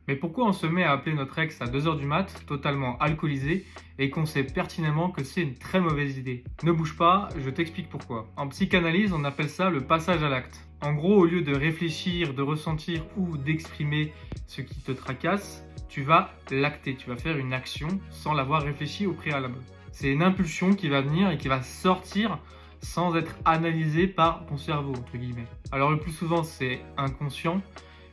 Mais pourquoi on se met à appeler notre ex à 2 heures du mat, totalement alcoolisé, et qu'on sait pertinemment que c'est une très mauvaise idée? Ne bouge pas, je t'explique pourquoi. En psychanalyse, on appelle ça le passage à l'acte. En gros, au lieu de réfléchir, de ressentir ou d'exprimer ce qui te tracasse, tu vas l'acter, tu vas faire une action sans l'avoir réfléchi au préalable. C'est une impulsion qui va venir et qui va sortir sans être analysée par ton cerveau, entre guillemets. Alors le plus souvent, c'est inconscient.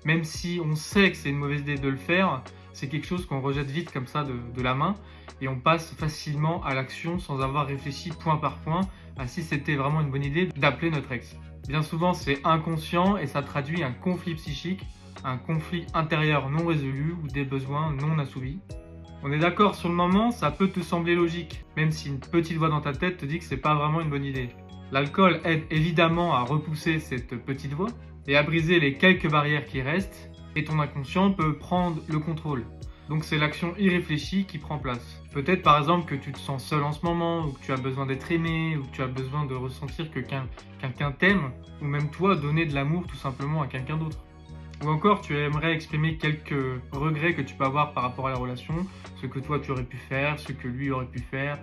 Même si on sait que c'est une mauvaise idée de le faire, c'est quelque chose qu'on rejette vite comme ça de la main et on passe facilement à l'action sans avoir réfléchi point par point à si c'était vraiment une bonne idée d'appeler notre ex. Bien souvent, c'est inconscient et ça traduit un conflit psychique, un conflit intérieur non résolu ou des besoins non assouvis. On est d'accord, sur le moment, ça peut te sembler logique, même si une petite voix dans ta tête te dit que c'est pas vraiment une bonne idée. L'alcool aide évidemment à repousser cette petite voix et à briser les quelques barrières qui restent, et ton inconscient peut prendre le contrôle. Donc c'est l'action irréfléchie qui prend place. Peut-être par exemple que tu te sens seul en ce moment, ou que tu as besoin d'être aimé, ou que tu as besoin de ressentir que quelqu'un t'aime, ou même toi donner de l'amour tout simplement à quelqu'un d'autre. Ou encore tu aimerais exprimer quelques regrets que tu peux avoir par rapport à la relation, ce que toi tu aurais pu faire, ce que lui aurait pu faire,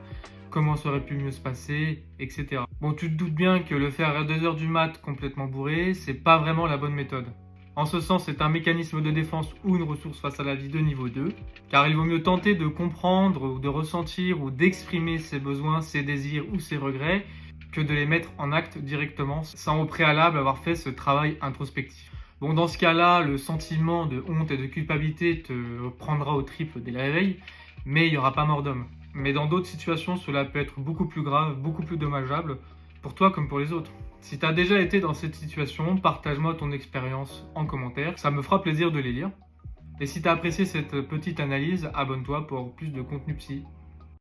comment ça aurait pu mieux se passer, etc. Bon, tu te doutes bien que le faire à 2 heures du mat complètement bourré, c'est pas vraiment la bonne méthode. En ce sens, c'est un mécanisme de défense ou une ressource face à la vie de niveau 2, car il vaut mieux tenter de comprendre ou de ressentir ou d'exprimer ses besoins, ses désirs ou ses regrets, que de les mettre en acte directement, sans au préalable avoir fait ce travail introspectif. Bon, dans ce cas-là, le sentiment de honte et de culpabilité te prendra au triple dès la réveil, mais il n'y aura pas mort d'homme. Mais dans d'autres situations, cela peut être beaucoup plus grave, beaucoup plus dommageable, pour toi comme pour les autres. Si tu as déjà été dans cette situation, partage-moi ton expérience en commentaire, ça me fera plaisir de les lire. Et si tu as apprécié cette petite analyse, abonne-toi pour plus de contenu psy.